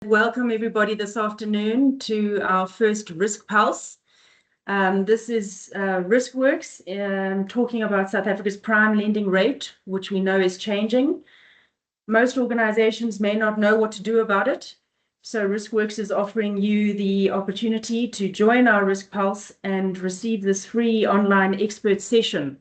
Welcome everybody this afternoon to our first RiskPulse. This is Riskworx talking about South Africa's prime lending rate, which we know is changing. Most organizations may not know what to do about it. So Riskworx is offering you the opportunity to join our RiskPulse and receive this free online expert session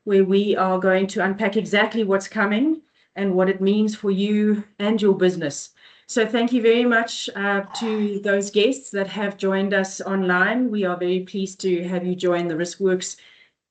where we are going to unpack exactly what's coming and what it means for you and your business. So thank you very much to those guests that have joined us online. We are very pleased to have you join the Riskworx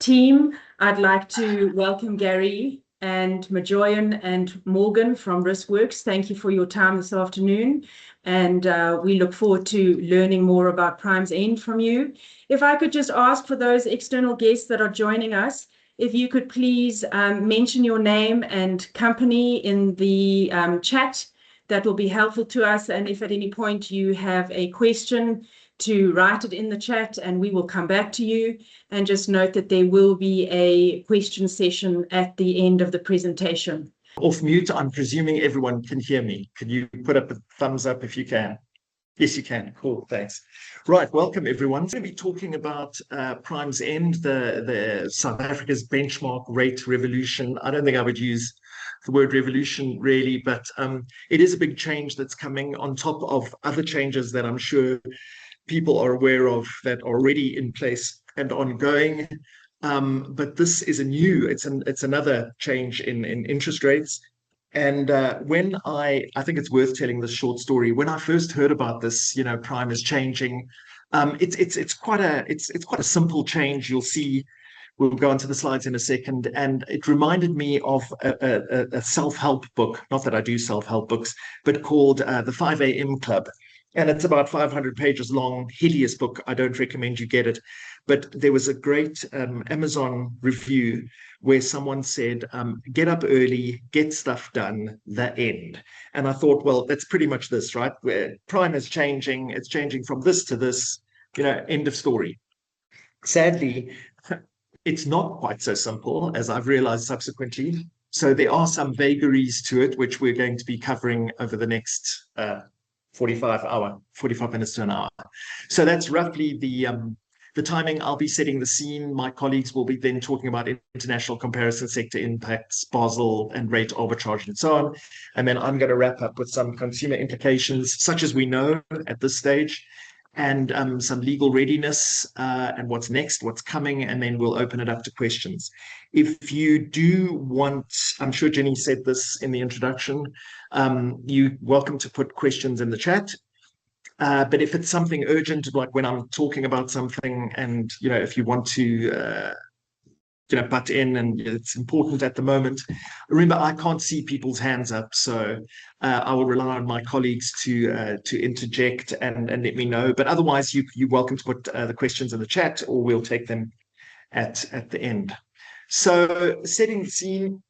team. I'd like to welcome Gary and Mojoyin and Morgan from Riskworx. Thank you for your time this afternoon. And we look forward to learning more about Prime's End from you. If I could just ask for those external guests that are joining us, if you could please mention your name and company in the chat, that will be helpful to us. And if at any point you have a question, to write it in the chat and we will come back to you. And just note that there will be a question session at the end of the presentation. Off mute, I'm presuming everyone can hear me. Can you put up a thumbs up if you can? Yes, you can. Cool, thanks. Right, welcome everyone. We're going to be talking about Prime's End, the South Africa's benchmark rate revolution. I don't think I would use the word revolution really, but it is a big change that's coming on top of other changes that I'm sure people are aware of that are already in place and ongoing. But this is it's another change in interest rates. And when I think it's worth telling this short story. When I first heard about this, Prime is changing. It's quite a simple change. You'll see. We'll go onto the slides in a second. And it reminded me of a self-help book, not that I do self-help books, but called The 5 a.m. Club. And it's about 500 pages long, hideous book. I don't recommend you get it. But there was a great Amazon review where someone said, get up early, get stuff done, the end. And I thought, well, that's pretty much this, right? Where Prime is changing. It's changing from this to this, end of story. Sadly, it's not quite so simple, as I've realized subsequently. So there are some vagaries to it, which we're going to be covering over the next 45 minutes to an hour. So that's roughly the timing. I'll be setting the scene. My colleagues will be then talking about international comparison, sector impacts, Basel and rate arbitrage and so on. And then I'm going to wrap up with some consumer implications, such as we know at this stage, and some legal readiness and what's next, what's coming, and then we'll open it up to questions. If you do want, I'm sure Jenny said this in the introduction, you're welcome to put questions in the chat. But if it's something urgent, like when I'm talking about something and, if you want to, butt in and it's important at the moment, remember, I can't see people's hands up. So I will rely on my colleagues to interject and let me know. But otherwise, you're welcome to put the questions in the chat or we'll take them at the end. So setting the scene,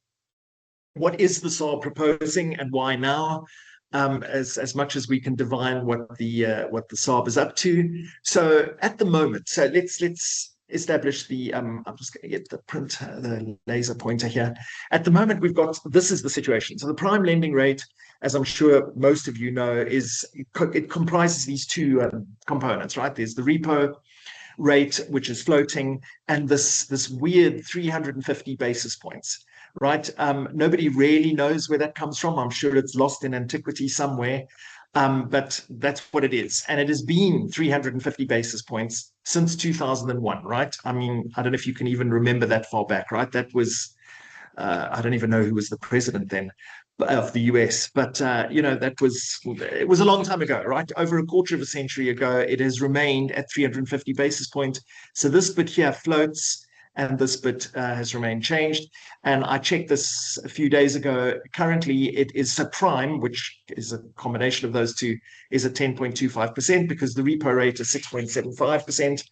what is the SARB proposing and why now? As much as we can divine what the SARB is up to. So at the moment, so let's establish the I'm just going to get the laser pointer here. At the moment, this is the situation. So the prime lending rate, as I'm sure most of you know, it comprises these two components, right? There's the repo rate, which is floating, and this weird 350 basis points. Right? Nobody really knows where that comes from. I'm sure it's lost in antiquity somewhere, but that's what it is. And it has been 350 basis points since 2001, right? I mean, I don't know if you can even remember that far back, right? That was, I don't even know who was the president then of the US, but, it was a long time ago, right? Over a quarter of a century ago, it has remained at 350 basis points. So this bit here floats, and this bit has remained changed. And I checked this a few days ago. Currently, it is subprime, which is a combination of those two, is at 10.25% because the repo rate is 6.75%.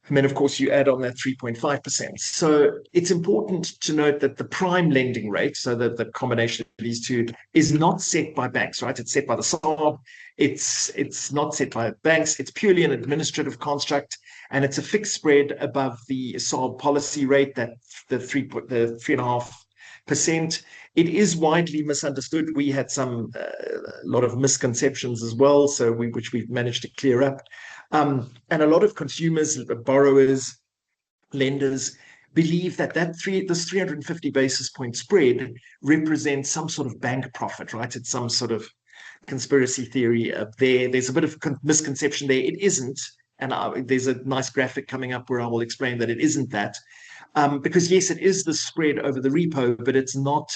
And then, of course, you add on that 3.5%. So it's important to note that the prime lending rate, so that the combination of these two, is not set by banks, right? It's set by the SARB. It's not set by banks. It's purely an administrative construct, and it's a fixed spread above the SARB policy rate, that the 3.5 It is widely misunderstood. We had a lot of misconceptions as well, which we've managed to clear up. And a lot of consumers, borrowers, lenders believe that this 350 basis point spread represents some sort of bank profit, right? It's some sort of conspiracy theory there's a bit of misconception there. It isn't, and there's a nice graphic coming up where I will explain that it isn't that, because yes, it is the spread over the repo, but it's not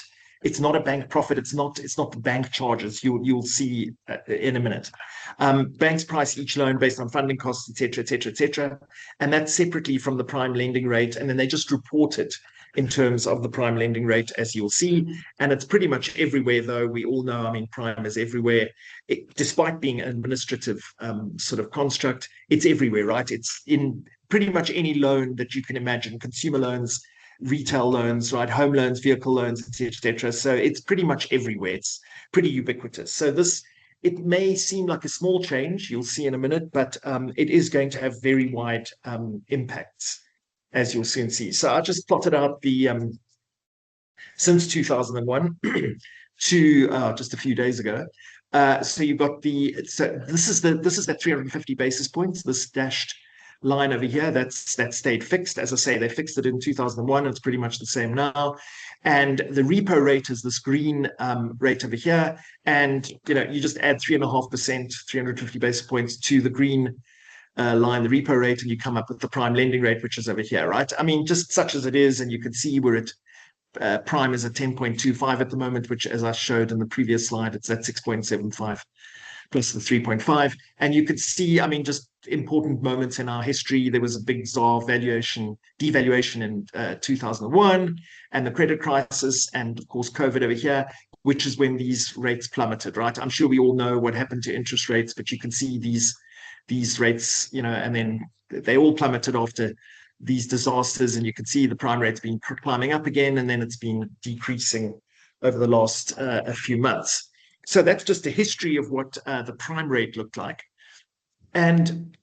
a bank profit. It's not the bank charges. You'll see in a minute. Banks price each loan based on funding costs, etc., and that's separately from the prime lending rate, and then they just report it in terms of the prime lending rate, as you'll see. And it's pretty much everywhere, though. We all know, I mean, prime is everywhere. Despite being an administrative sort of construct, it's everywhere, right? It's in pretty much any loan that you can imagine: consumer loans, retail loans, right, home loans, vehicle loans, etc. So it's pretty much everywhere. It's pretty ubiquitous. So it may seem like a small change, you'll see in a minute, but it is going to have very wide impacts, as you'll soon see. So I just plotted out the since 2001 to just a few days ago. So you've got this is that 350 basis points, this dashed line over here, that stayed fixed. As I say, they fixed it in 2001. It's pretty much the same now. And the repo rate is this green rate over here. And you just add 3.5%, 350 basis points to the green line, the repo rate, and you come up with the prime lending rate, which is over here, right? I mean, just such as it is, and you can see we're at prime is at 10.25 at the moment, which, as I showed in the previous slide, it's at 6.75 plus the 3.5. And you could see, I mean, just important moments in our history. There was a big ZAR devaluation in 2001, and the credit crisis, and of course COVID over here, which is when these rates plummeted, right? I'm sure we all know what happened to interest rates, but you can see these rates, and then they all plummeted after these disasters, and you can see the prime rate's been climbing up again, and then it's been decreasing over the last a few months. So that's just a history of what the prime rate looked like. And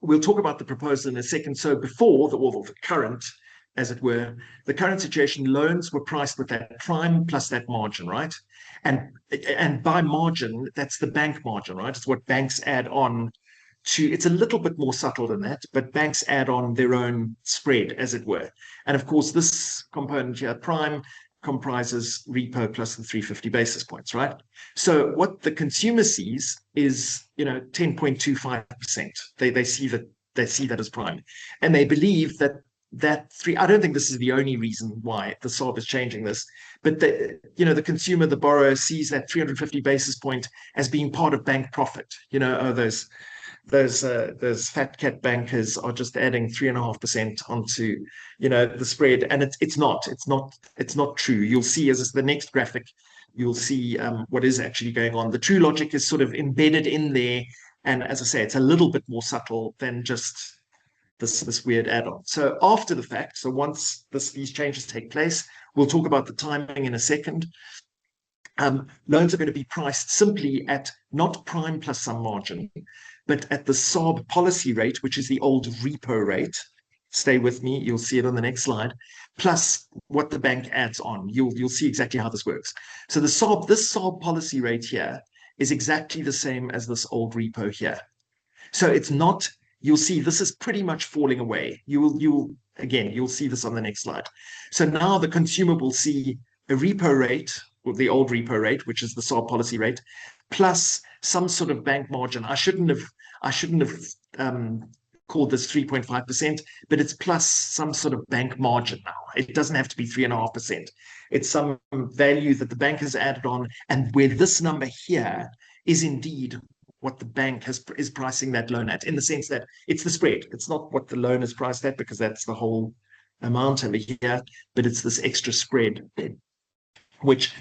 we'll talk about the proposal in a second. So before the current, as it were, the current situation, loans were priced with that prime plus that margin, right? And by margin, that's the bank margin, right? It's what banks add on to. It's a little bit more subtle than that, but banks add on their own spread, as it were. And of course, this component here, prime, comprises repo plus the 350 basis points, right? So what the consumer sees is 10.25%. They see that as prime, and they believe that I don't think this is the only reason why the SARB is changing this, but the consumer, the borrower, sees that 350 basis point as being part of bank profit. Those fat cat bankers are just adding 3.5% onto the spread, and it's not true. You'll see as the next graphic, you'll see what is actually going on. The true logic is sort of embedded in there, and as I say, it's a little bit more subtle than just this weird add-on. So after the fact, so once these changes take place, we'll talk about the timing in a second. Loans are going to be priced simply at not prime plus some margin, but at the SARB policy rate, which is the old repo rate. Stay with me, you'll see it on the next slide, plus what the bank adds on. You'll see exactly how this works. So this SARB policy rate here is exactly the same as this old repo here. So it's not, you'll see this is pretty much falling away. You'll see this on the next slide. So now the consumer will see a repo rate, or the old repo rate, which is the SARB policy rate, plus some sort of bank margin. I shouldn't have called this 3.5%, but it's plus some sort of bank margin now. It doesn't have to be 3.5%. It's some value that the bank has added on, and where this number here is indeed what the bank is pricing that loan at, in the sense that it's the spread. It's not what the loan is priced at, because that's the whole amount over here, but it's this extra spread.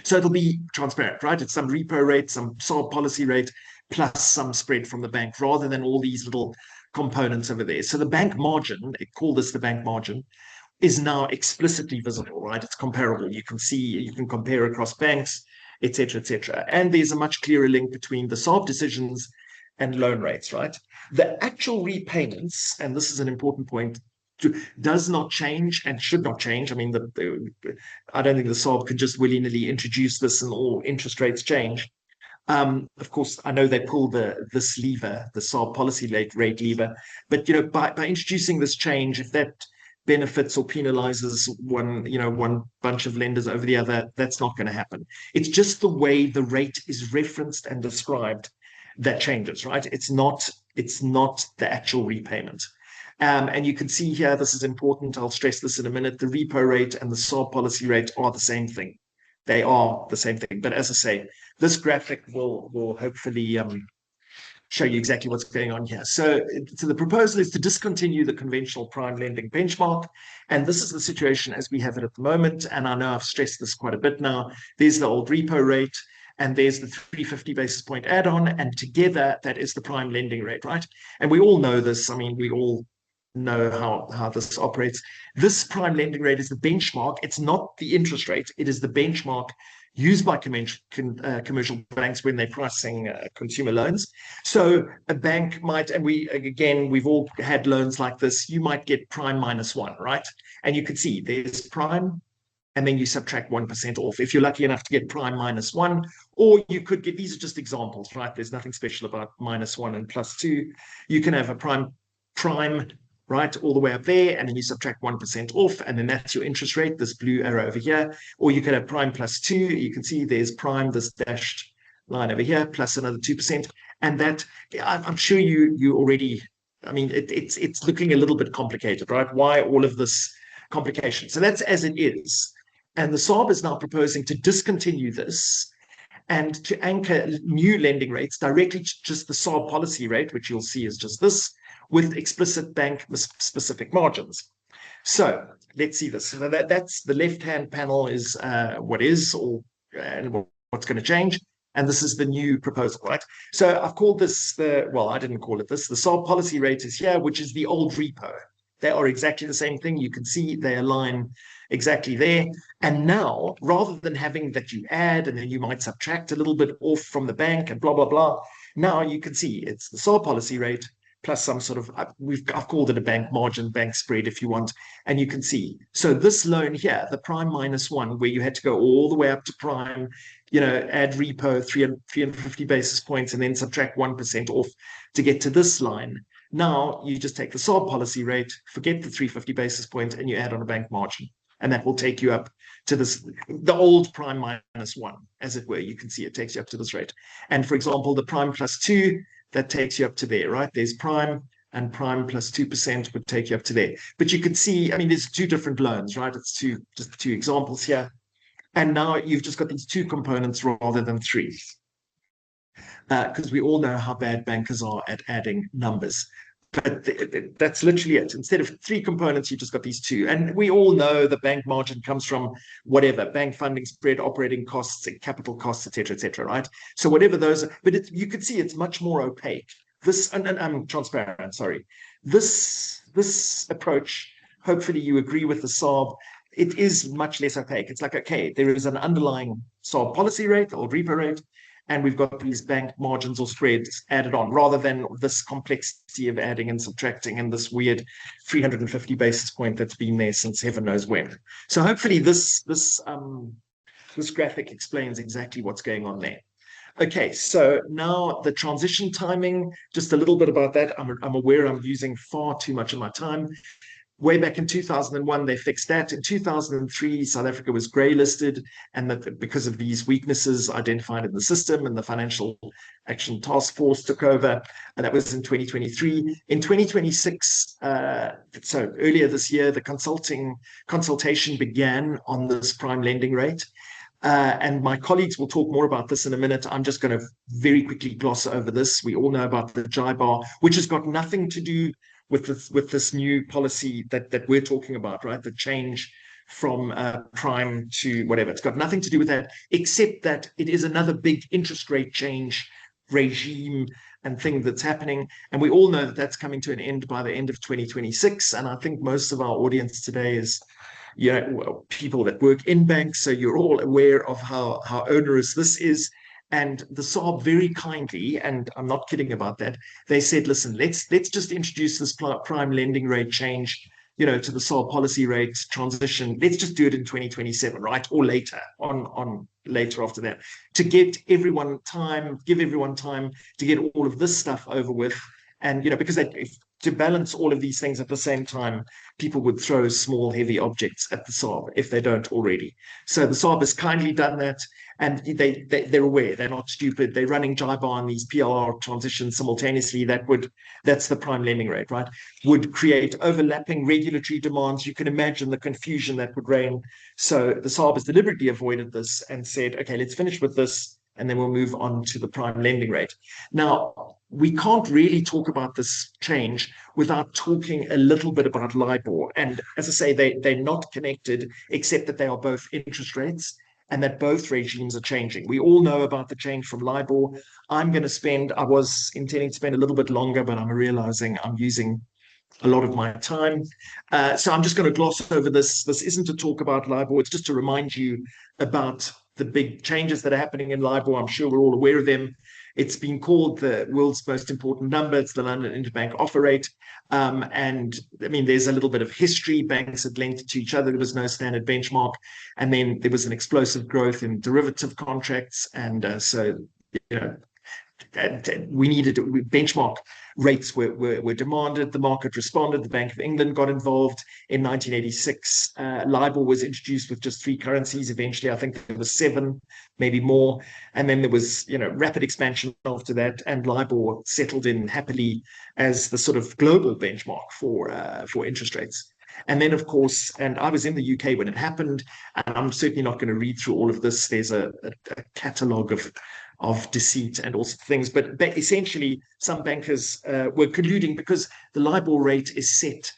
So it'll be transparent, right? It's some repo rate, some SARB policy rate, plus some spread from the bank, rather than all these little components over there. So the bank margin, call this the bank margin, is now explicitly visible, right? It's comparable. You can compare across banks, etc., etc. And there's a much clearer link between the SARB decisions and loan rates, right? The actual repayments, and this is an important point, does not change and should not change. I mean, I don't think the SARB could just willy-nilly introduce this and all interest rates change. Of course, I know they pull this lever, the SARB policy rate lever, but by introducing this change, if that benefits or penalizes one bunch of lenders over the other, that's not going to happen. It's just the way the rate is referenced and described that changes, right? It's not the actual repayment. And you can see here, this is important, I'll stress this in a minute, the repo rate and the SARB policy rate are the same thing. They are the same thing. But as I say, this graphic will hopefully show you exactly what's going on here. So the proposal is to discontinue the conventional prime lending benchmark. And this is the situation as we have it at the moment. And I know I've stressed this quite a bit now. There's the old repo rate, and there's the 350 basis point add-on. And together, that is the prime lending rate, right? And we all know this. I mean, we all know how this operates. This prime lending rate is the benchmark. It's not the interest rate. It is the benchmark used by commercial banks when they're pricing consumer loans. So a bank might, and we've all had loans like this, you might get prime -1, right? And you can see there's prime, and then you subtract 1% off if you're lucky enough to get prime -1, or you could get, these are just examples, right? There's nothing special about -1 and +2. You can have a prime, right, all the way up there, and then you subtract 1% off, and then that's your interest rate, this blue arrow over here. Or you could have prime +2. You can see there's prime, this dashed line over here, plus another 2%. And that, I'm sure you already, I mean, it's looking a little bit complicated, right? Why all of this complication? So that's as it is. And the SARB is now proposing to discontinue this and to anchor new lending rates directly to just the SARB policy rate, which you'll see is just this, with explicit bank-specific margins. So let's see this. So that's the left-hand panel is what is and what's going to change. And this is the new proposal, right? So I've called this I didn't call it this. The SARB policy rate is here, which is the old repo. They are exactly the same thing. You can see they align exactly there. And now, rather than having that you add and then you might subtract a little bit off from the bank and blah, blah, blah, now you can see it's the SARB policy rate plus some sort of, I've called it a bank margin, bank spread if you want, and you can see. So this loan here, the prime -1, where you had to go all the way up to prime, add repo, 350 basis points, and then subtract 1% off to get to this line. Now you just take the SARB policy rate, forget the 350 basis points, and you add on a bank margin. And that will take you up to the old prime -1, as it were. You can see it takes you up to this rate. And for example, the prime +2, that takes you up to there, right? There's prime, and prime +2% would take you up to there. But you can see, I mean, there's two different loans, right? It's just two examples here. And now you've just got these two components rather than three. Because we all know how bad bankers are at adding numbers. But that's literally it. Instead of three components, you've just got these two. And we all know the bank margin comes from whatever, bank funding spread, operating costs, capital costs, et cetera, right? So whatever those are, but you can see it's much more opaque. And I'm transparent, sorry. This approach, hopefully you agree with the SARB, it is much less opaque. It's like, okay, there is an underlying SARB policy rate or repo rate, and we've got these bank margins or spreads added on, rather than this complexity of adding and subtracting and this weird 350 basis point that's been there since heaven knows when. So hopefully this graphic explains exactly what's going on there. Okay, so now the transition timing, just a little bit about that. I'm aware I'm using far too much of my time. Way back in 2001, they fixed that. In 2003, South Africa was grey listed, and that because of these weaknesses identified in the system, and the Financial Action Task Force took over, and that was in 2023. In 2026, so earlier this year, the consultation began on this prime lending rate. And my colleagues will talk more about this in a minute. I'm just going to very quickly gloss over this. We all know about the JIBAR, which has got nothing to do with this new policy that we're talking about, right? The change from prime to whatever. It's got nothing to do with that, except that it is another big interest rate change regime and thing that's happening. And we all know that that's coming to an end by the end of 2026. And I think most of our audience today is, people that work in banks. So you're all aware of how onerous this is. And the SARB very kindly, and I'm not kidding about that, they said, listen, let's just introduce this prime lending rate change to the SARB policy rate transition. Let's just do it in 2027, right? Or later, on later after that, to give everyone time to get all of this stuff over with. And, because to balance all of these things at the same time, people would throw small, heavy objects at the SARB if they don't already. So the SARB has kindly done that, and they're aware. They're not stupid. They're running JIBAR on these PLR transitions simultaneously. That's the prime lending rate, right? Would create overlapping regulatory demands. You can imagine the confusion that would reign. So the SARB has deliberately avoided this and said, okay, let's finish with this, and then we'll move on to the prime lending rate. Now, we can't really talk about this change without talking a little bit about LIBOR. And as I say, they're not connected, except that they are both interest rates and that both regimes are changing. We all know about the change from LIBOR. I was intending to spend a little bit longer, but I'm realizing I'm using a lot of my time. So I'm just going to gloss over this. This isn't to talk about LIBOR. It's just to remind you about the big changes that are happening in LIBOR. I'm sure we're all aware of them. It's been called the world's most important number. It's the London Interbank Offer Rate. And I mean, there's a little bit of history. Banks had lent to each other. There was no standard benchmark. And then there was an explosive growth in derivative contracts. And so, we needed benchmark rates were demanded. The market responded. The Bank of England got involved in 1986. LIBOR was introduced with just 3 currencies. Eventually, I think there was 7, maybe more. And then there was, rapid expansion after that. And LIBOR settled in happily as the sort of global benchmark for interest rates. And then, of course, and I was in the UK when it happened, and I'm certainly not going to read through all of this. There's a catalogue of deceit and all sorts of things. But essentially, some bankers were colluding because the LIBOR rate is set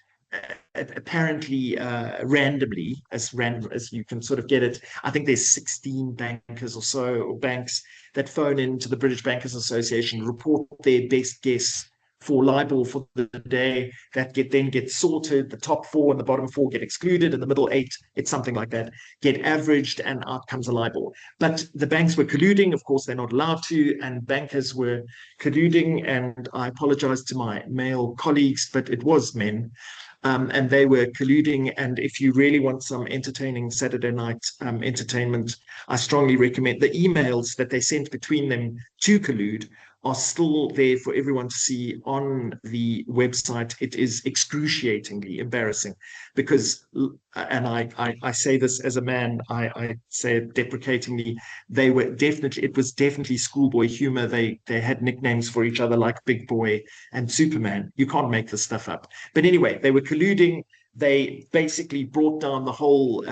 apparently randomly, as random as you can sort of get it. I think there's 16 bankers or so, or banks that phone into the British Bankers Association, report their best guess for LIBOR for the day. That then gets sorted. The top 4 and the bottom 4 get excluded, and the middle 8, it's something like that, get averaged, and out comes a LIBOR. But the banks were colluding. Of course, they're not allowed to, and bankers were colluding. And I apologize to my male colleagues, but it was men. And they were colluding. And if you really want some entertaining Saturday night entertainment, I strongly recommend the emails that they sent between them to collude are still there for everyone to see on the website. It is excruciatingly embarrassing because, and I say this as a man, I say it deprecatingly, it was definitely schoolboy humor. They had nicknames for each other like Big Boy and Superman. You can't make this stuff up. But anyway, they were colluding. They basically brought down the whole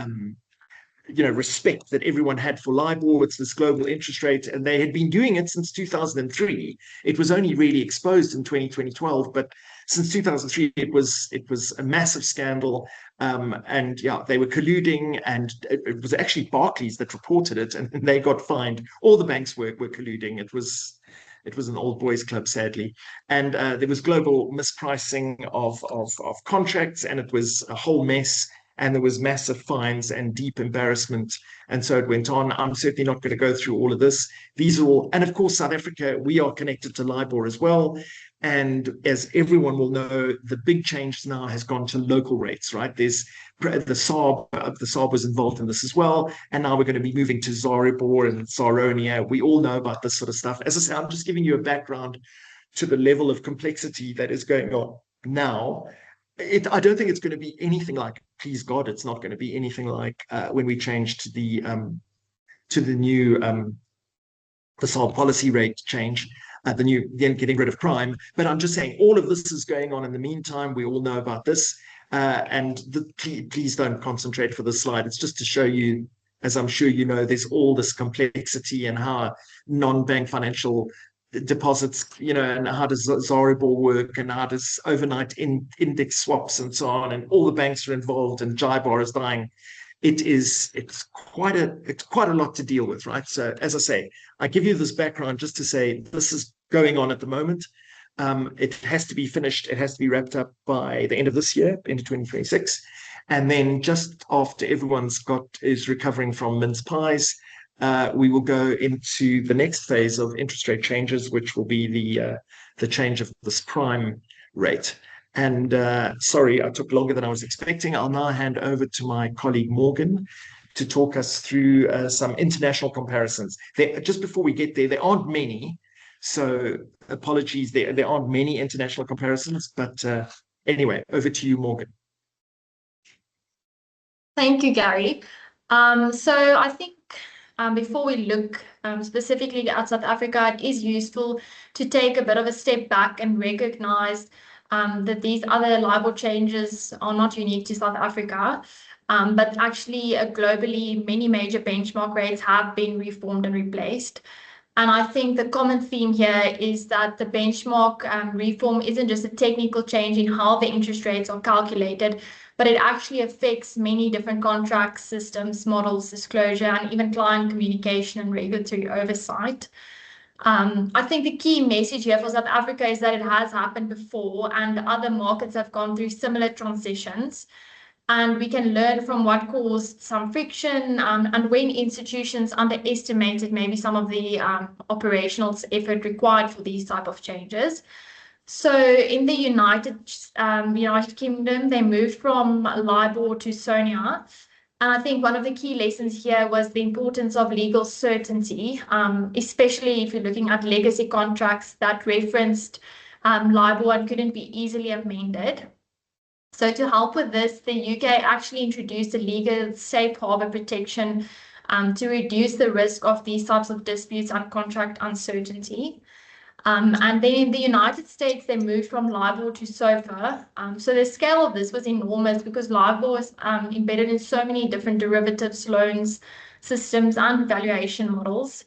respect that everyone had for LIBOR. It's this global interest rate, and they had been doing it since 2003. It was only really exposed in 2012, but since 2003, it was a massive scandal. And yeah, they were colluding, and it was actually Barclays that reported it, and they got fined. All the banks were colluding. It was an old boys club, sadly. And there was global mispricing of contracts, and it was a whole mess. And there was massive fines and deep embarrassment. And so it went on. I'm certainly not going to go through all of this. These are all, and of course, South Africa, we are connected to LIBOR as well. And as everyone will know, the big change now has gone to local rates, right? There's the SARB was involved in this as well. And now we're going to be moving to ZARIBOR and ZARONIA. We all know about this sort of stuff. As I say, I'm just giving you a background to the level of complexity that is going on now. I don't think it's going to be anything like, please God, it's not going to be anything like when we changed to the new the SARB policy rate change, getting rid of prime. But I'm just saying all of this is going on in the meantime. We all know about this, and please don't concentrate for this slide. It's just to show you, as I'm sure you know, there's all this complexity and how non-bank financial deposits, and how does ZARIBOR work, and how does overnight index swaps and so on, and all the banks are involved, and JIBAR is dying. It's quite a lot to deal with, right? So as I say, I give you this background just to say this is going on at the moment. It has to be finished. It has to be wrapped up by the end of this year, into 2026, and then just after is recovering from mince pies, we will go into the next phase of interest rate changes, which will be the change of this prime rate. And sorry, I took longer than I was expecting. I'll now hand over to my colleague Morgan to talk us through some international comparisons. Just before we get there, there aren't many, so apologies, there aren't many international comparisons, but anyway, over to you, Morgan. Thank you, Gary. So I think before we look specifically at South Africa, it is useful to take a bit of a step back and recognize that these other LIBOR changes are not unique to South Africa, but actually globally, many major benchmark rates have been reformed and replaced. And I think the common theme here is that the benchmark reform isn't just a technical change in how the interest rates are calculated, but it actually affects many different contract systems, models, disclosure, and even client communication and regulatory oversight. I think the key message here for South Africa is that it has happened before and other markets have gone through similar transitions. And we can learn from what caused some friction and when institutions underestimated maybe some of the operational effort required for these type of changes. So in the United Kingdom, they moved from LIBOR to SONIA. And I think one of the key lessons here was the importance of legal certainty, especially if you're looking at legacy contracts that referenced LIBOR and couldn't be easily amended. So to help with this, the UK actually introduced a legal safe harbor protection to reduce the risk of these types of disputes and contract uncertainty. And then in the United States, they moved from LIBOR to SOFR. So the scale of this was enormous because LIBOR was embedded in so many different derivatives, loans, systems, and valuation models.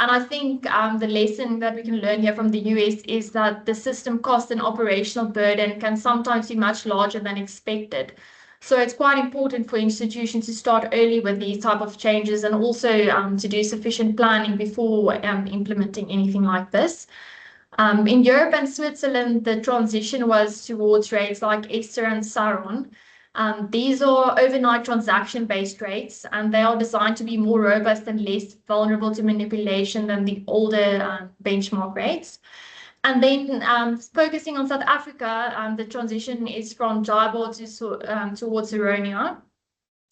And I think the lesson that we can learn here from the US is that the system cost and operational burden can sometimes be much larger than expected. So it's quite important for institutions to start early with these type of changes and also to do sufficient planning before implementing anything like this. In Europe and Switzerland, the transition was towards rates like Ester and Saron. These are overnight transaction-based rates, and they are designed to be more robust and less vulnerable to manipulation than the older benchmark rates. And then focusing on South Africa, the transition is from JIBOR towards Eronia.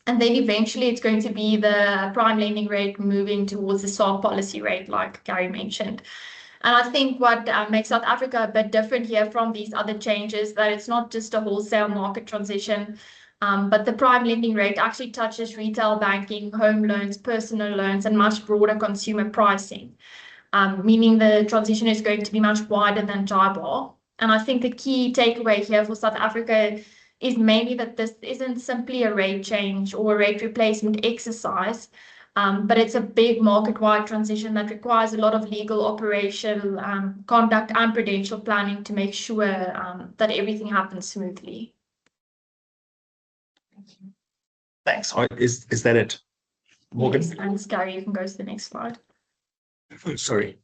And then eventually it's going to be the prime lending rate moving towards the SARB policy rate, like Gary mentioned. And I think what makes South Africa a bit different here from these other changes, that it's not just a wholesale market transition, but the prime lending rate actually touches retail banking, home loans, personal loans, and much broader consumer pricing, meaning the transition is going to be much wider than JIBOR. And I think the key takeaway here for South Africa is mainly that this isn't simply a rate change or a rate replacement exercise, but it's a big market-wide transition that requires a lot of legal, operational conduct and prudential planning to make sure that everything happens smoothly. Thanks. Is that it, Morgan? Yes, thanks, Gary. You can go to the next slide. Oh, sorry.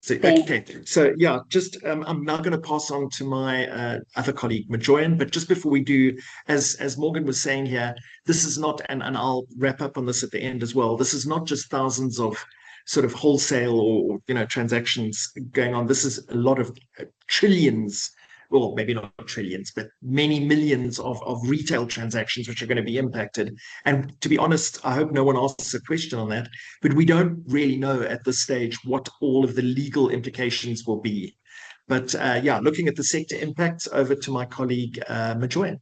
Okay. So yeah, just I'm now going to pass on to my other colleague, Mojoyin. But just before we do, as Morgan was saying here, this is not, and I'll wrap up on this at the end as well. This is not just thousands of sort of wholesale or transactions going on. This is a lot of trillions. Well, maybe not trillions, but many millions of retail transactions which are going to be impacted. And to be honest, I hope no one asks a question on that, but we don't really know at this stage what all of the legal implications will be. But yeah, looking at the sector impacts, over to my colleague, Mojoyin.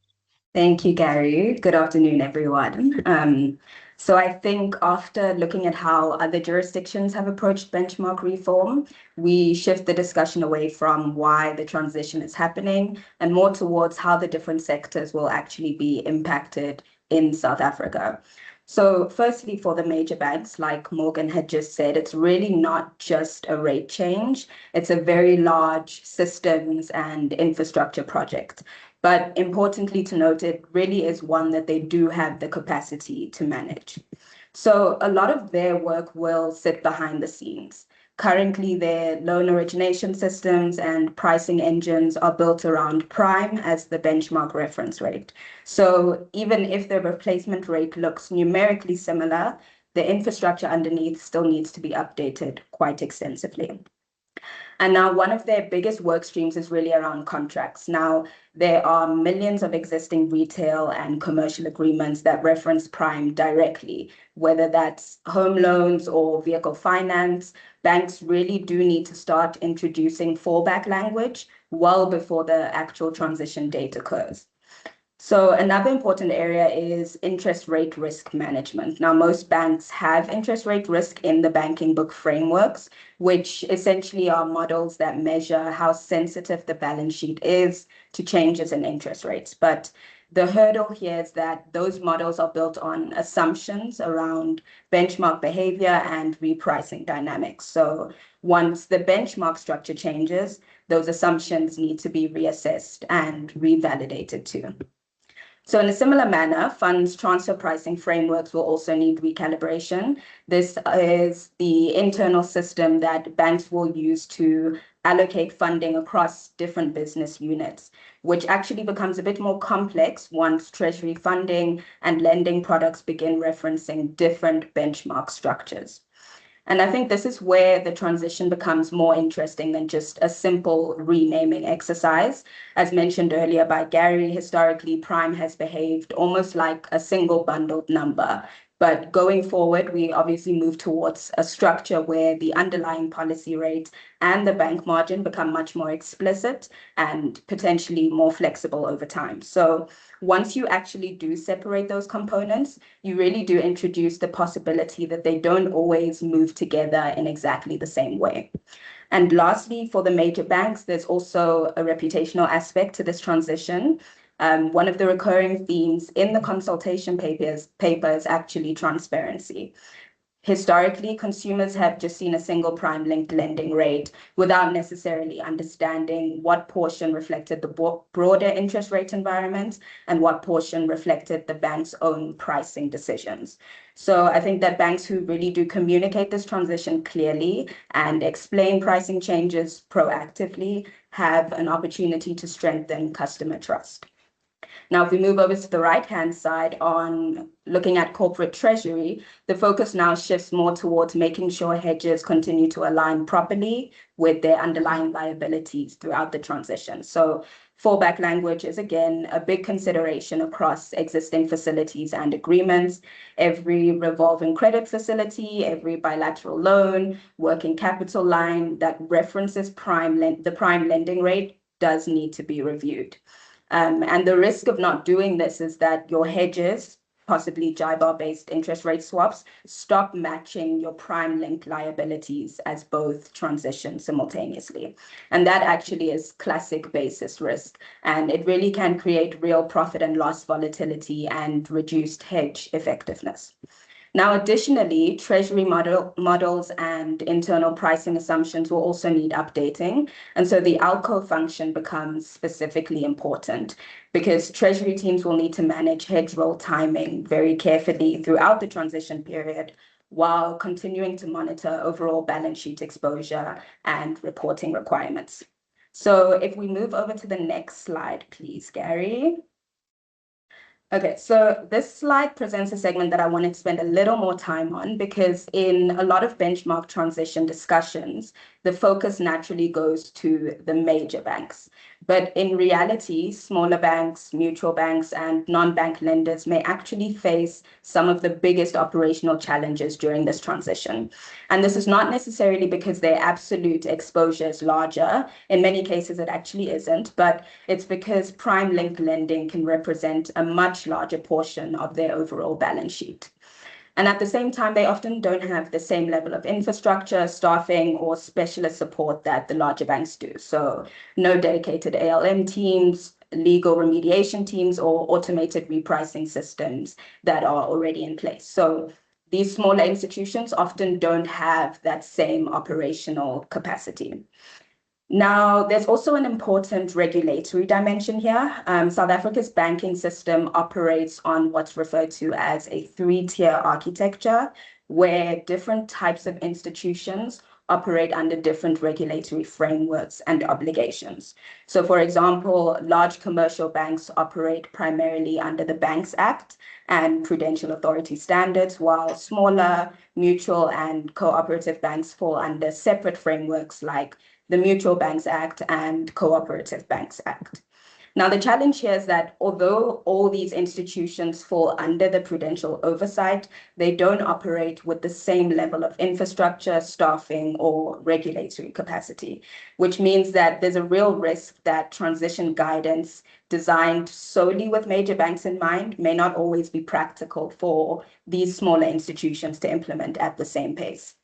Thank you, Gary. Good afternoon, everyone. So I think after looking at how other jurisdictions have approached benchmark reform, we shift the discussion away from why the transition is happening and more towards how the different sectors will actually be impacted in South Africa. So firstly, for the major banks, like Morgan had just said, it's really not just a rate change. It's a very large systems and infrastructure project. But importantly to note, it really is one that they do have the capacity to manage. So a lot of their work will sit behind the scenes. Currently, their loan origination systems and pricing engines are built around prime as the benchmark reference rate. So even if the replacement rate looks numerically similar, the infrastructure underneath still needs to be updated quite extensively. And now one of their biggest work streams is really around contracts. Now, there are millions of existing retail and commercial agreements that reference prime directly, whether that's home loans or vehicle finance. Banks really do need to start introducing fallback language well before the actual transition date occurs. So another important area is interest rate risk management. Now, most banks have interest rate risk in the banking book frameworks, which essentially are models that measure how sensitive the balance sheet is to changes in interest rates. But the hurdle here is that those models are built on assumptions around benchmark behavior and repricing dynamics. So once the benchmark structure changes, those assumptions need to be reassessed and revalidated too. So in a similar manner, funds transfer pricing frameworks will also need recalibration. This is the internal system that banks will use to allocate funding across different business units, which actually becomes a bit more complex once treasury funding and lending products begin referencing different benchmark structures. And I think this is where the transition becomes more interesting than just a simple renaming exercise. As mentioned earlier by Gary, historically, prime has behaved almost like a single bundled number. But going forward, we obviously move towards a structure where the underlying policy rate and the bank margin become much more explicit and potentially more flexible over time. So once you actually do separate those components, you really do introduce the possibility that they don't always move together in exactly the same way. And lastly, for the major banks, there's also a reputational aspect to this transition. One of the recurring themes in the consultation paper is actually transparency. Historically, consumers have just seen a single prime linked lending rate without necessarily understanding what portion reflected the broader interest rate environment and what portion reflected the bank's own pricing decisions. So I think that banks who really do communicate this transition clearly and explain pricing changes proactively have an opportunity to strengthen customer trust. Now, if we move over to the right-hand side on looking at corporate treasury, the focus now shifts more towards making sure hedges continue to align properly with their underlying liabilities throughout the transition. So fallback language is, again, a big consideration across existing facilities and agreements. Every revolving credit facility, every bilateral loan, working capital line that references the prime lending rate does need to be reviewed. And the risk of not doing this is that your hedges, possibly JIBAR-based interest rate swaps, stop matching your prime-linked liabilities as both transition simultaneously. And that actually is classic basis risk. And it really can create real profit and loss volatility and reduced hedge effectiveness. Now, additionally, treasury models and internal pricing assumptions will also need updating. And so the ALCO function becomes specifically important because treasury teams will need to manage hedge roll timing very carefully throughout the transition period while continuing to monitor overall balance sheet exposure and reporting requirements. So if we move over to the next slide, please, Gary. Okay, so this slide presents a segment that I wanted to spend a little more time on because in a lot of benchmark transition discussions, the focus naturally goes to the major banks. But in reality, smaller banks, mutual banks, and non-bank lenders may actually face some of the biggest operational challenges during this transition. And this is not necessarily because their absolute exposure is larger. In many cases, it actually isn't, but it's because prime linked lending can represent a much larger portion of their overall balance sheet. And at the same time, they often don't have the same level of infrastructure, staffing, or specialist support that the larger banks do. So no dedicated ALM teams, legal remediation teams, or automated repricing systems that are already in place. So these smaller institutions often don't have that same operational capacity. Now, there's also an important regulatory dimension here. South Africa's banking system operates on what's referred to as a three-tier architecture, where different types of institutions operate under different regulatory frameworks and obligations. So for example, large commercial banks operate primarily under the Banks Act and Prudential Authority standards, while smaller mutual and cooperative banks fall under separate frameworks like the Mutual Banks Act and Cooperative Banks Act. Now, the challenge here is that although all these institutions fall under the prudential oversight, they don't operate with the same level of infrastructure, staffing, or regulatory capacity, which means that there's a real risk that transition guidance designed solely with major banks in mind may not always be practical for these smaller institutions to implement at the same pace.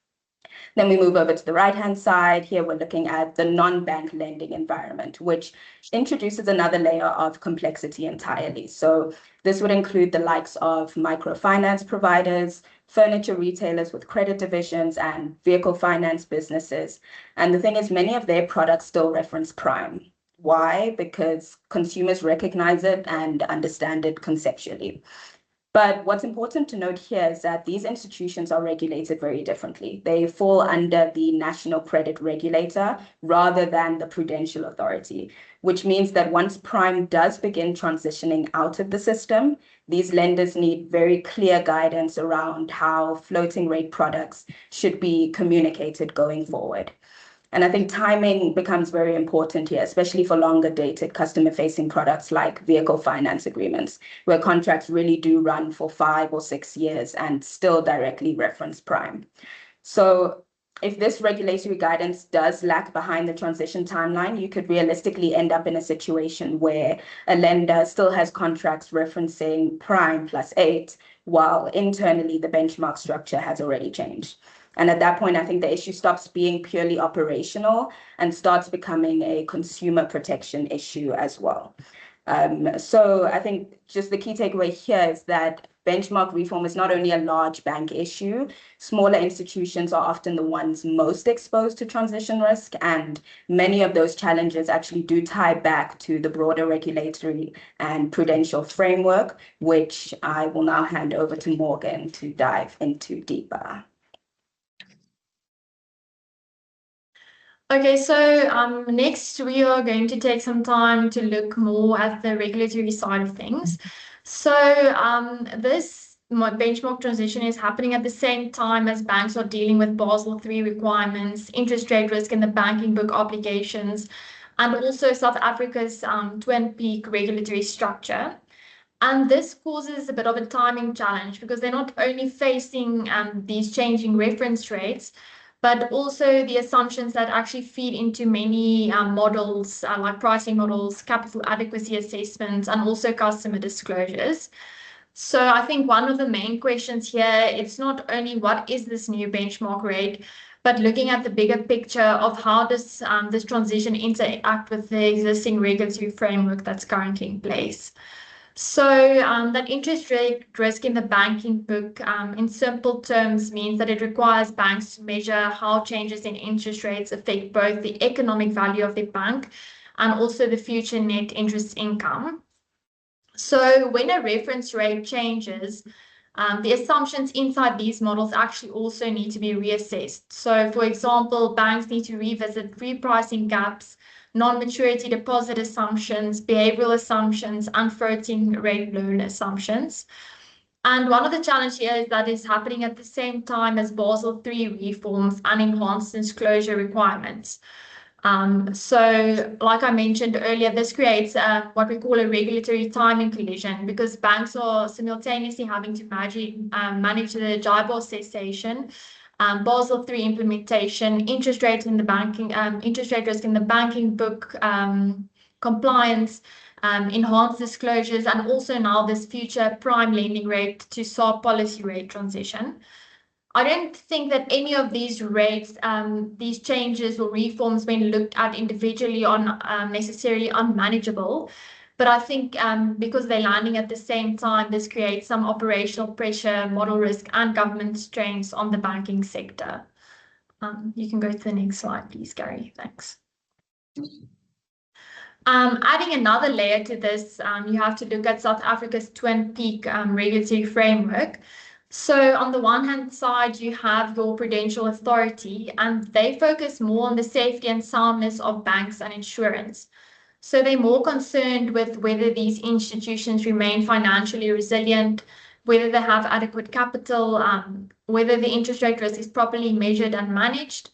Then we move over to the right-hand side. Here we're looking at the non-bank lending environment, which introduces another layer of complexity entirely. So this would include the likes of microfinance providers, furniture retailers with credit divisions, and vehicle finance businesses. And the thing is, many of their products still reference prime. Why? Because consumers recognize it and understand it conceptually. But what's important to note here is that these institutions are regulated very differently. They fall under the National Credit Regulator rather than the Prudential Authority, which means that once prime does begin transitioning out of the system, these lenders need very clear guidance around how floating rate products should be communicated going forward. And I think timing becomes very important here, especially for longer dated customer facing products like vehicle finance agreements, where contracts really do run for 5 or 6 years and still directly reference prime. So if this regulatory guidance does lag behind the transition timeline, you could realistically end up in a situation where a lender still has contracts referencing prime plus 8, while internally the benchmark structure has already changed. And at that point, I think the issue stops being purely operational and starts becoming a consumer protection issue as well. So I think just the key takeaway here is that benchmark reform is not only a large bank issue. Smaller institutions are often the ones most exposed to transition risk, and many of those challenges actually do tie back to the broader regulatory and prudential framework, which I will now hand over to Morgan to dive into deeper. Okay, so next we are going to take some time to look more at the regulatory side of things. So this benchmark transition is happening at the same time as banks are dealing with Basel III requirements, interest rate risk in the banking book obligations, and also South Africa's twin peak regulatory structure. And this causes a bit of a timing challenge because they're not only facing these changing reference rates, but also the assumptions that actually feed into many models like pricing models, capital adequacy assessments, and also customer disclosures. So I think one of the main questions here, it's not only what is this new benchmark rate, but looking at the bigger picture of how does this transition interact with the existing regulatory framework that's currently in place. So that interest rate risk in the banking book, in simple terms, means that it requires banks to measure how changes in interest rates affect both the economic value of the bank and also the future net interest income. So when a reference rate changes, the assumptions inside these models actually also need to be reassessed. So for example, banks need to revisit repricing gaps, non-maturity deposit assumptions, behavioral assumptions, and floating rate loan assumptions. And one of the challenges here is that is happening at the same time as Basel III reforms and enhanced disclosure requirements. So like I mentioned earlier, this creates what we call a regulatory timing collision because banks are simultaneously having to manage the JIBOR cessation, Basel III implementation, interest rate risk in the banking book, compliance, enhanced disclosures, and also now this future prime lending rate to SARB policy rate transition. I don't think that any of these rates, these changes or reforms when looked at individually are necessarily unmanageable. But I think because they're landing at the same time, this creates some operational pressure, model risk, and government strains on the banking sector. You can go to the next slide, please, Gary. Thanks. Adding another layer to this, you have to look at South Africa's twin peak regulatory framework. So on the one hand side, you have your Prudential Authority, and they focus more on the safety and soundness of banks and insurance. So they're more concerned with whether these institutions remain financially resilient, whether they have adequate capital, whether the interest rate risk is properly measured and managed.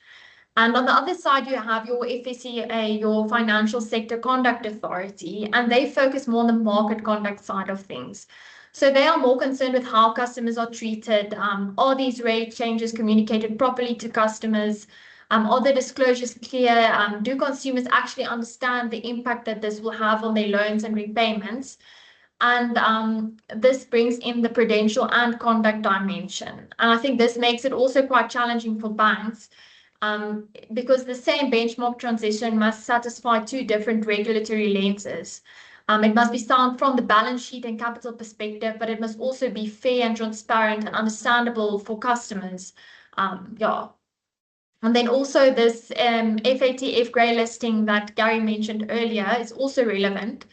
And on the other side, you have your FSCA, your Financial Sector Conduct Authority, and they focus more on the market conduct side of things. So they are more concerned with how customers are treated. Are these rate changes communicated properly to customers? Are the disclosures clear? Do consumers actually understand the impact that this will have on their loans and repayments? And this brings in the prudential and conduct dimension. And I think this makes it also quite challenging for banks, because the same benchmark transition must satisfy two different regulatory lenses. It must be sound from the balance sheet and capital perspective, but it must also be fair and transparent and understandable for customers. Yeah. And then also this FATF grey listing that Gary mentioned earlier is also relevant,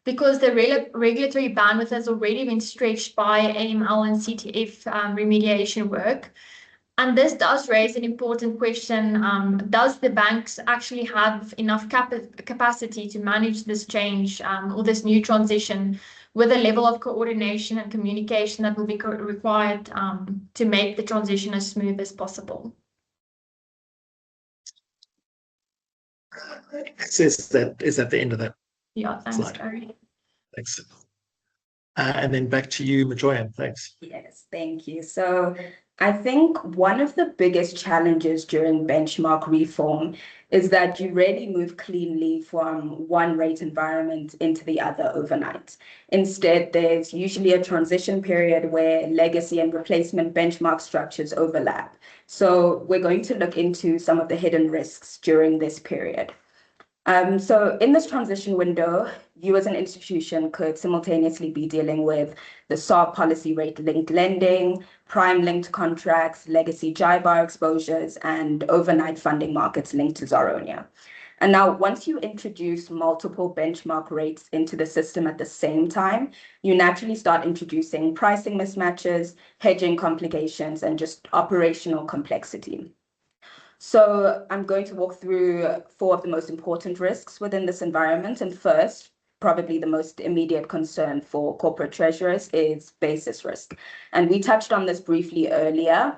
because the regulatory bandwidth has already been stretched by AML and CTF remediation work. And this does raise an important question. Does the banks actually have enough capacity to manage this change or this new transition with a level of coordination and communication that will be required to make the transition as smooth as possible? Is that the end of that? Yeah, thanks, slide? Gary. Thanks. And then back to you, Mojoyin. Thanks. Yes, thank you. So I think one of the biggest challenges during benchmark reform is that you rarely move cleanly from one rate environment into the other overnight. Instead, there's usually a transition period where legacy and replacement benchmark structures overlap. So we're going to look into some of the hidden risks during this period. So in this transition window, you as an institution could simultaneously be dealing with the SARB policy rate linked lending, prime linked contracts, legacy JIBAR exposures, and overnight funding markets linked to Zoronia. And now once you introduce multiple benchmark rates into the system at the same time, you naturally start introducing pricing mismatches, hedging complications, and just operational complexity. So I'm going to walk through 4 of the most important risks within this environment. And first, probably the most immediate concern for corporate treasurers is basis risk. And we touched on this briefly earlier.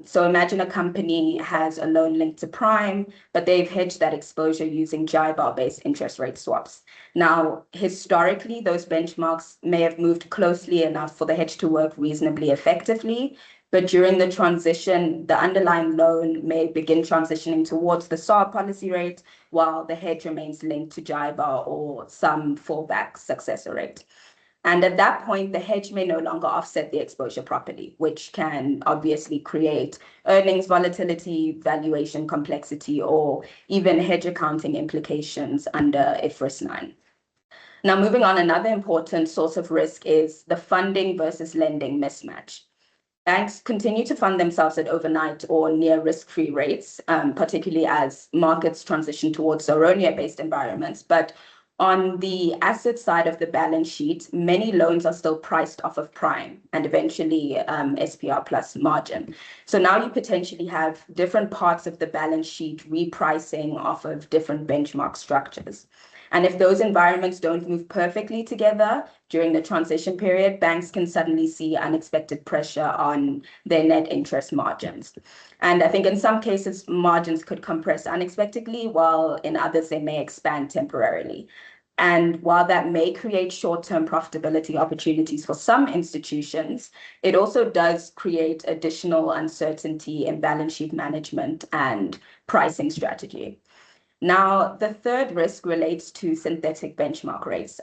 So imagine a company has a loan linked to prime, but they've hedged that exposure using JIBAR-based interest rate swaps. Now, historically, those benchmarks may have moved closely enough for the hedge to work reasonably effectively, but during the transition, the underlying loan may begin transitioning towards the SARB policy rate, while the hedge remains linked to JIBAR or some fallback successor rate. And at that point, the hedge may no longer offset the exposure properly, which can obviously create earnings volatility, valuation complexity, or even hedge accounting implications under IFRS 9. Now, moving on, another important source of risk is the funding versus lending mismatch. Banks continue to fund themselves at overnight or near risk-free rates, particularly as markets transition towards Zoronia-based environments. But on the asset side of the balance sheet, many loans are still priced off of prime and eventually SPR plus margin. So now you potentially have different parts of the balance sheet repricing off of different benchmark structures. And if those environments don't move perfectly together during the transition period, banks can suddenly see unexpected pressure on their net interest margins. And I think in some cases, margins could compress unexpectedly, while in others, they may expand temporarily. And while that may create short-term profitability opportunities for some institutions, it also does create additional uncertainty in balance sheet management and pricing strategy. Now, the third risk relates to synthetic benchmark rates.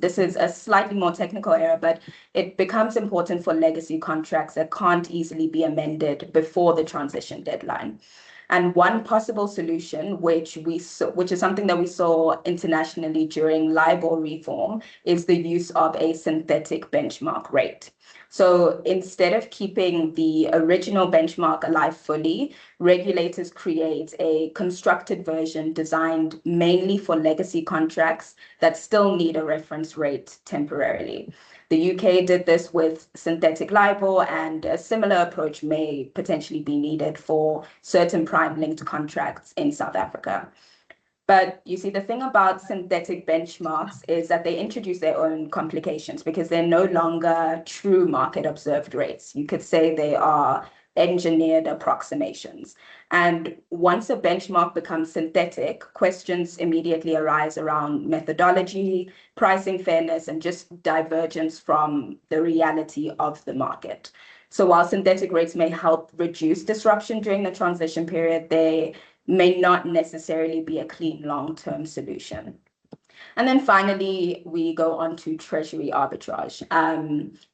This is a slightly more technical area, but it becomes important for legacy contracts that can't easily be amended before the transition deadline. And one possible solution, which is something that we saw internationally during LIBOR reform, is the use of a synthetic benchmark rate. So instead of keeping the original benchmark alive fully, regulators create a constructed version designed mainly for legacy contracts that still need a reference rate temporarily. The UK did this with synthetic LIBOR, and a similar approach may potentially be needed for certain prime-linked contracts in South Africa. But you see, the thing about synthetic benchmarks is that they introduce their own complications because they're no longer true market observed rates. You could say they are engineered approximations. And once a benchmark becomes synthetic, questions immediately arise around methodology, pricing fairness, and just divergence from the reality of the market. So while synthetic rates may help reduce disruption during the transition period, they may not necessarily be a clean long-term solution. And then finally, we go on to treasury arbitrage.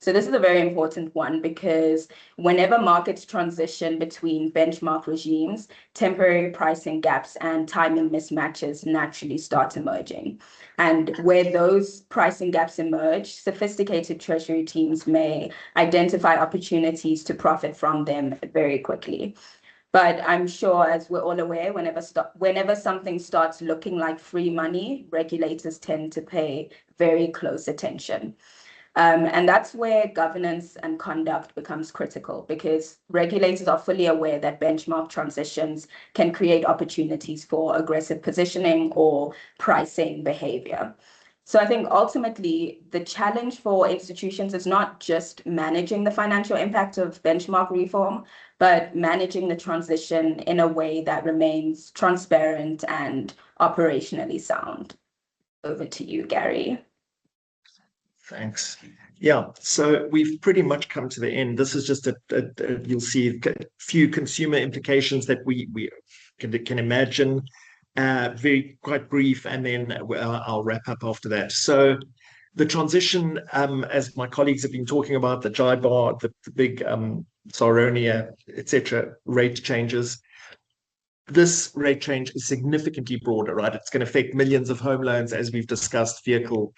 So this is a very important one because whenever markets transition between benchmark regimes, temporary pricing gaps and timing mismatches naturally start emerging. And where those pricing gaps emerge, sophisticated treasury teams may identify opportunities to profit from them very quickly. But I'm sure, as we're all aware, whenever something starts looking like free money, regulators tend to pay very close attention. And that's where governance and conduct becomes critical because regulators are fully aware that benchmark transitions can create opportunities for aggressive positioning or pricing behavior. So I think ultimately the challenge for institutions is not just managing the financial impact of benchmark reform, but managing the transition in a way that remains transparent and operationally sound. Over to you, Gary. Thanks. Yeah, so we've pretty much come to the end. This is just you'll see a few consumer implications that we can imagine. Quite brief, and then I'll wrap up after that. So the transition, as my colleagues have been talking about, the JIBAR, the big Saronia, etc., rate changes. This rate change is significantly broader, right? It's going to affect millions of home loans, as we've discussed, vehicle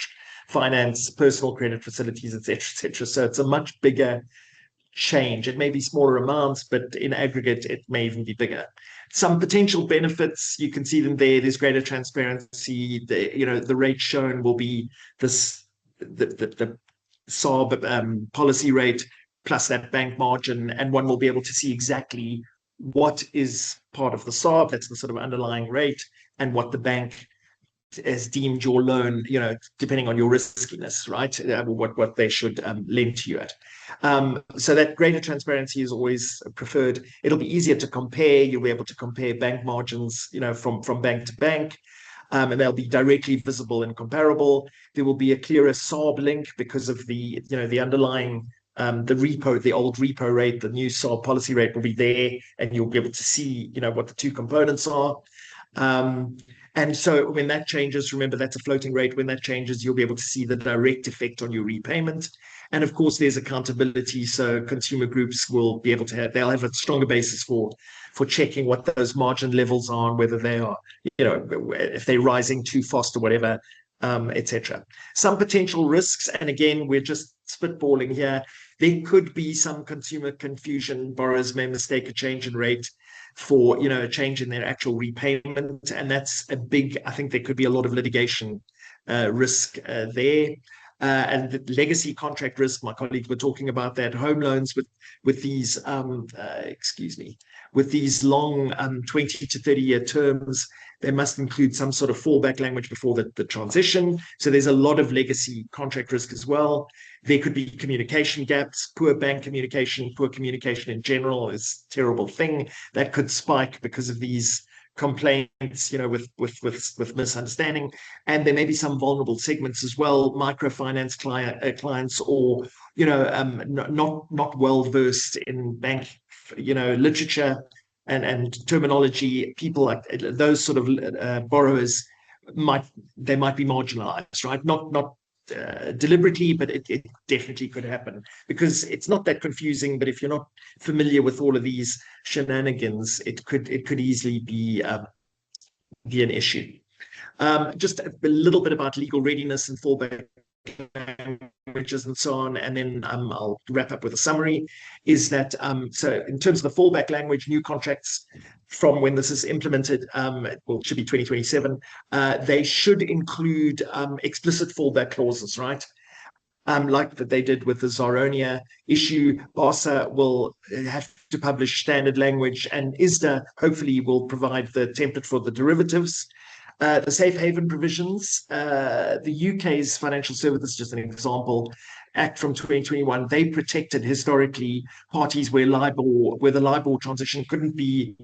finance, personal credit facilities, etc., etc. So it's a much bigger change. It may be smaller amounts, but in aggregate, it may even be bigger. Some potential benefits, you can see them there. There's greater transparency. The rate shown will be the SARB policy rate plus that bank margin, and one will be able to see exactly what is part of the SARB, that's the sort of underlying rate, and what the bank has deemed your loan, depending on your riskiness, right? What they should lend to you at. So that greater transparency is always preferred. It'll be easier to compare. You'll be able to compare bank margins, from bank to bank, and they'll be directly visible and comparable. There will be a clearer SARB link because of the underlying the old repo rate, the new SARB policy rate will be there, and you'll be able to see, what the two components are. And so when that changes, remember that's a floating rate. When that changes, you'll be able to see the direct effect on your repayment. And of course, there's accountability. So consumer groups will be able to they'll have a stronger basis for checking what those margin levels are and whether they are, if they're rising too fast or whatever, etc. Some potential risks, and again, we're just spitballing here. There could be some consumer confusion. Borrowers may mistake a change in rate for a change in their actual repayment, and that's a big. I think there could be a lot of litigation risk there, and the legacy contract risk. My colleagues were talking about that. Home loans with these with these long 20 to 30-year terms, they must include some sort of fallback language before the transition. So there's a lot of legacy contract risk as well. There could be communication gaps, poor bank communication, poor communication in general is a terrible thing that could spike because of these complaints, with misunderstanding. And there may be some vulnerable segments as well, microfinance clients, or not well versed in bank literature and terminology. People like those sort of borrowers might be marginalized, right? Not deliberately, but it definitely could happen because it's not that confusing. But if you're not familiar with all of these shenanigans, it could easily be an issue. Just a little bit about legal readiness and fallback languages and so on, and then I'll wrap up with a summary. Is that so in terms of the fallback language, new contracts from when this is implemented, it should be 2027, they should include explicit fallback clauses, right? like that they did with the Zaronia issue. BASA will have to publish standard language, and ISDA hopefully will provide the template for the derivatives. The safe haven provisions, the UK's Financial Services, just an example, Act from 2021, they protected historically parties where the LIBOR transition couldn't be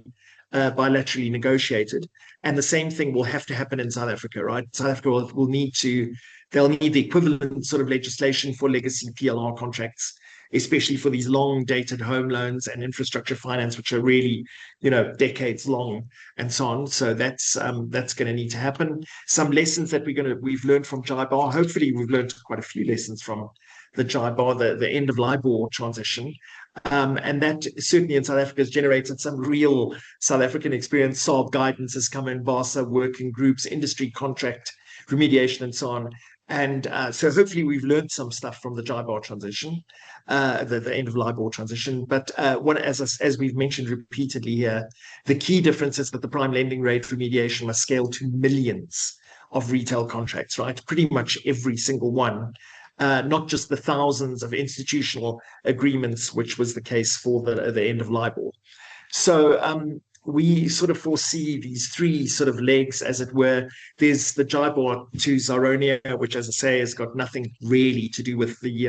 bilaterally negotiated. And the same thing will have to happen in South Africa, right? South Africa will need they'll need the equivalent sort of legislation for legacy PLR contracts, especially for these long dated home loans and infrastructure finance, which are really, decades long and so on. So that's going to need to happen. Some lessons that we've learned from JIBAR. Hopefully we've learned quite a few lessons from the JIBAR, the end of LIBOR transition. And that certainly in South Africa has generated some real South African experience. SARB guidance has come in, BASA working groups, industry contract remediation, and so on. And so hopefully we've learned some stuff from the JIBAR transition, the end of LIBOR transition. But as we've mentioned repeatedly here, the key difference is that the prime lending rate remediation must scale to millions of retail contracts, right? Pretty much every single one. Not just the thousands of institutional agreements, which was the case for the end of LIBOR. So we sort of foresee these three sort of legs, as it were. There's the JIBAR to Zaronia, which, as I say, has got nothing really to do with the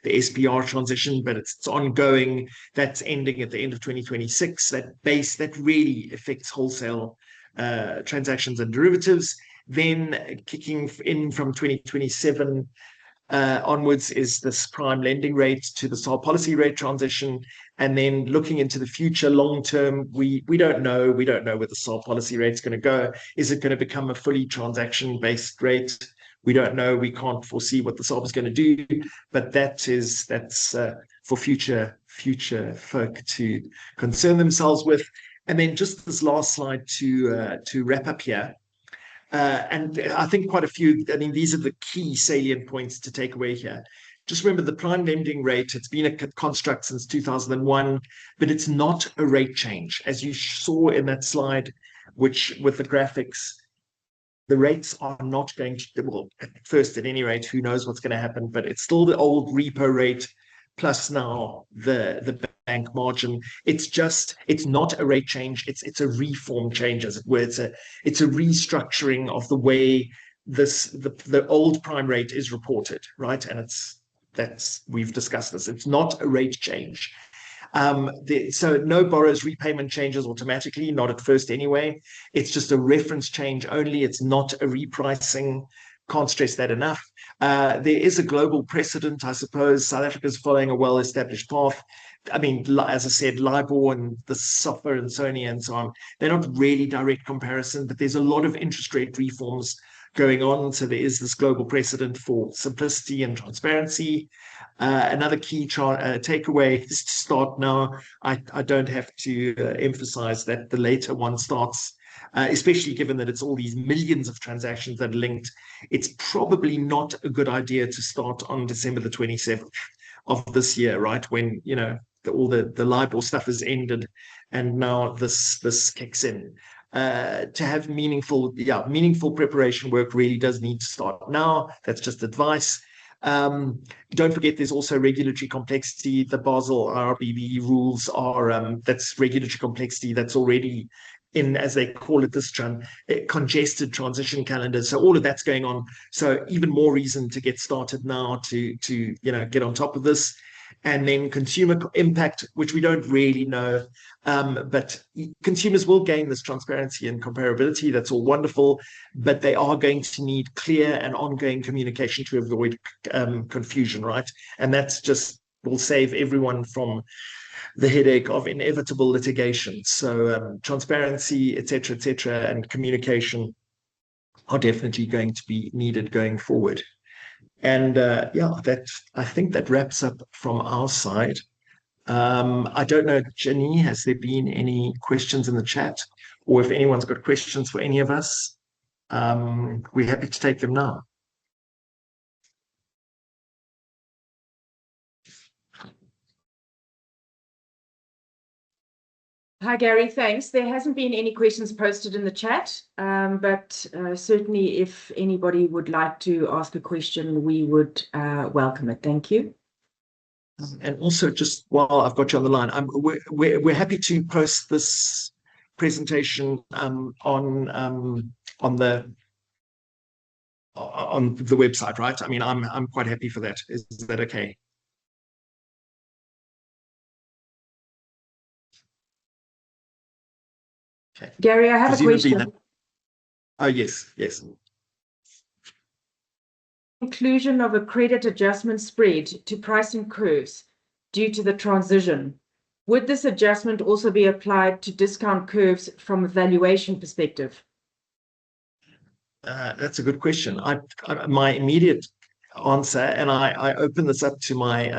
SPR transition, but it's ongoing. That's ending at the end of 2026. That really affects wholesale transactions and derivatives. Then kicking in from 2027 onwards is this prime lending rate to the SARB policy rate transition. And then looking into the future, long term, we don't know. We don't know where the SARB policy rate is going to go. Is it going to become a fully transaction-based rate? We don't know. We can't foresee what the SARB is going to do. But that's for future folk to concern themselves with. And then just this last slide to wrap up here. And I think quite a few, these are the key salient points to take away here. Just remember the prime lending rate, it's been a construct since 2001, but it's not a rate change. As you saw in that slide, which with the graphics, the rates are not going to, well, at first at any rate, who knows what's going to happen, but it's still the old repo rate plus now the bank margin. It's not a rate change. It's a reform change, as it were. It's a restructuring of the way the old prime rate is reported, right? And we've discussed this. It's not a rate change. So no borrower's repayment changes automatically, not at first anyway. It's just a reference change only. It's not a repricing. Can't stress that enough. There is a global precedent, I suppose. South Africa is following a well-established path. As I said, LIBOR and the SOFR and SONIA and so on, they're not really direct comparison, but there's a lot of interest rate reforms going on. So there is this global precedent for simplicity and transparency. Another key takeaway is to start now. I don't have to emphasize that the later one starts, especially given that it's all these millions of transactions that are linked. It's probably not a good idea to start on December the 27th of this year, right? When, all the LIBOR stuff is ended and now this kicks in. To have meaningful preparation work really does need to start now. That's just advice. Don't forget there's also regulatory complexity. The Basel RBB rules are that's regulatory complexity that's already in, as they call it this term, congested transition calendars. So all of that's going on. So even more reason to get started now to get on top of this. And then consumer impact, which we don't really know, but consumers will gain this transparency and comparability. That's all wonderful, but they are going to need clear and ongoing communication to avoid confusion, right? And that's just will save everyone from the headache of inevitable litigation. So transparency, et cetera, and communication are definitely going to be needed going forward. And I think that wraps up from our side. I don't know, Jenny, has there been any questions in the chat, or if anyone's got questions for any of us? We're happy to take them now. Hi, Gary. Thanks. There hasn't been any questions posted in the chat, but certainly if anybody would like to ask a question, we would welcome it. Thank you. And also, just while I've got you on the line, we're happy to post this presentation on the website, right? I mean, I'm quite happy for that. Is that okay? Okay. Gary, I have a question. Oh, yes, yes. Inclusion of a credit adjustment spread to pricing curves due to the transition. Would this adjustment also be applied to discount curves from a valuation perspective? That's a good question. My immediate answer, and I open this up to my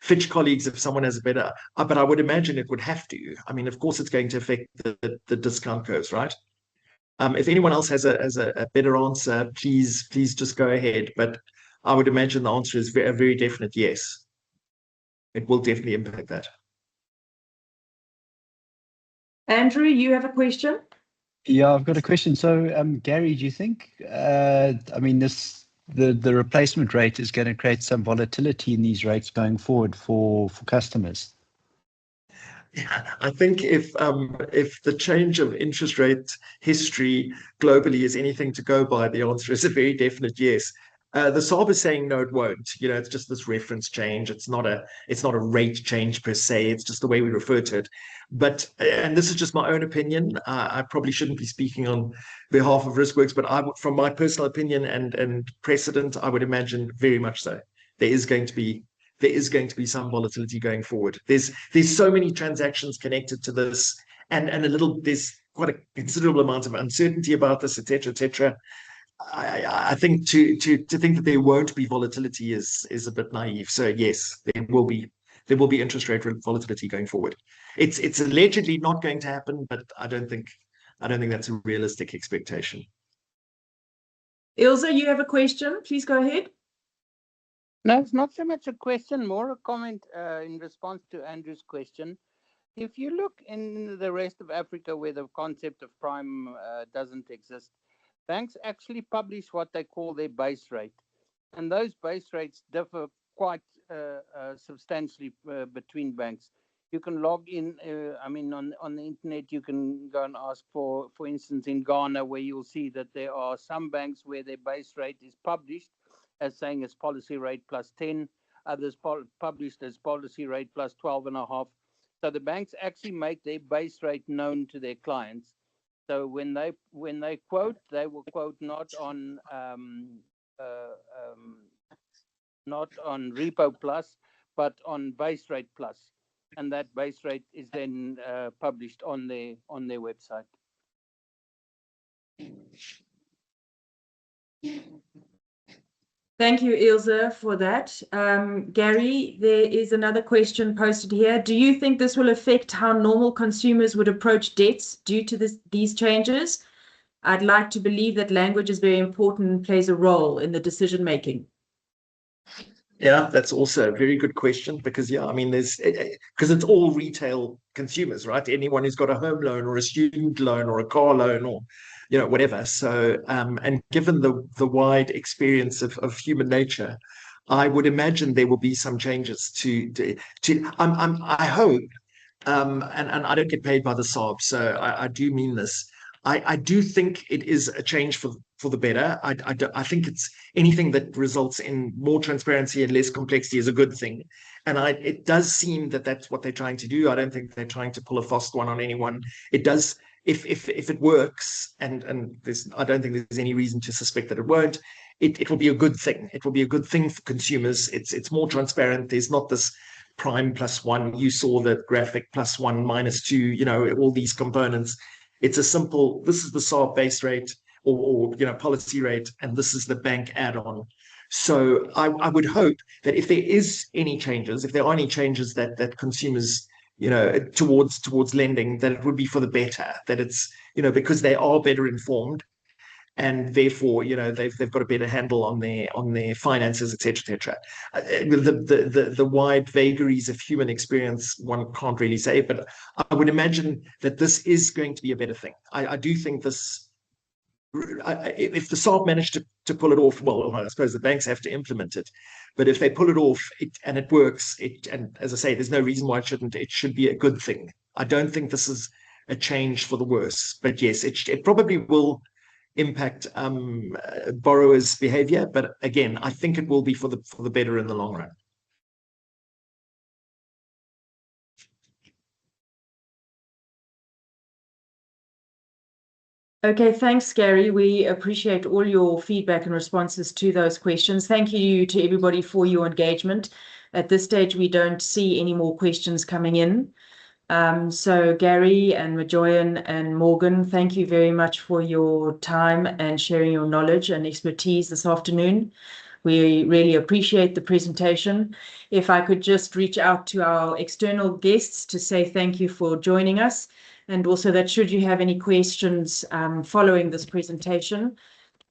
Fitch colleagues if someone has a better, but I would imagine it would have to. I mean, of course, it's going to affect the discount curves, right? If anyone else has a better answer, please just go ahead. But I would imagine the answer is a very definite yes. It will definitely impact that. Andrew, you have a question? Yeah, I've got a question. So, Gary, do you think, I mean, the replacement rate is going to create some volatility in these rates going forward for customers? Yeah, I think if the change of interest rate history globally is anything to go by, the answer is a very definite yes. The SARB is saying no, it won't. You know, it's just this reference change. It's not a rate change per se. It's just the way we refer to it. But and this is just my own opinion. I probably shouldn't be speaking on behalf of Riskworx, but from my personal opinion and precedent, I would imagine very much so. There is going to be some volatility going forward. There's so many transactions connected to this, and there's quite a considerable amount of uncertainty about this, etc., etc. I think to think that there won't be volatility is a bit naive. So yes, there will be interest rate volatility going forward. It's allegedly not going to happen, but I don't think that's a realistic expectation. Ilse, you have a question? Please go ahead. No, it's not so much a question, more a comment in response to Andrew's question. If you look in the rest of Africa where the concept of prime doesn't exist, banks actually publish what they call their base rate. And those base rates differ quite substantially between banks. You can log in, I mean, on the internet, you can go and ask for instance, in Ghana, where you'll see that there are some banks where their base rate is published as saying it's policy rate plus 10, others published as policy rate plus 12.5. So the banks actually make their base rate known to their clients. So when they quote, they will quote not on repo plus, but on base rate plus, and that base rate is then published on their website. Thank you, Ilse, for that. Gary, there is another question posted here. Do you think this will affect how normal consumers would approach debts due to these changes? I'd like to believe that language is very important and plays a role in the decision making. Yeah, that's also a very good question because, yeah, I mean, because it's all retail consumers, right? Anyone who's got a home loan or a student loan or a car loan or, you know, whatever. So, and given the wide experience of human nature, I would imagine there will be some changes I hope, and I don't get paid by the SARB, so I do mean this. I do think it is a change for the better. I think it's anything that results in more transparency and less complexity is a good thing. And it does seem that that's what they're trying to do. I don't think they're trying to pull a fast one on anyone. It does, if it works, and I don't think there's any reason to suspect that it won't, it will be a good thing. It will be a good thing for consumers. It's more transparent. There's not this prime plus one. You saw the graphic plus one minus two, you know, all these components. It's a simple, this is the SARB base rate or you know, policy rate, and this is the bank add-on. So I would hope that if there is any changes, if there are any changes that consumers, you know, towards lending, that it would be for the better, that it's, you know, because they are better informed. and therefore, they've got a better handle on their finances, etc., etc. The wide vagaries of human experience, one can't really say, but I would imagine that this is going to be a better thing. I do think this. If the SARB managed to pull it off, well, I suppose the banks have to implement it, but if they pull it off and it works, and as I say, there's no reason why it shouldn't. It should be a good thing. I don't think this is a change for the worse, but yes, it probably will impact borrowers' behavior. But again, I think it will be for the better in the long run. Okay, thanks, Gary. We appreciate all your feedback and responses to those questions. Thank you to everybody for your engagement. At this stage, we don't see any more questions coming in. So Gary and Mojoyin and Morgan, thank you very much for your time and sharing your knowledge and expertise this afternoon. We really appreciate the presentation. If I could just reach out to our external guests to say thank you for joining us, and also that should you have any questions following this presentation,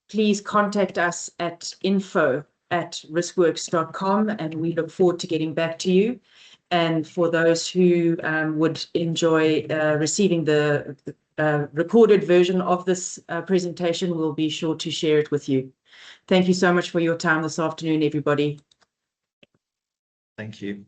please contact us at info@riskworx.com, and we look forward to getting back to you. And for those who would enjoy receiving the recorded version of this presentation, we'll be sure to share it with you. Thank you so much for your time this afternoon, everybody. Thank you.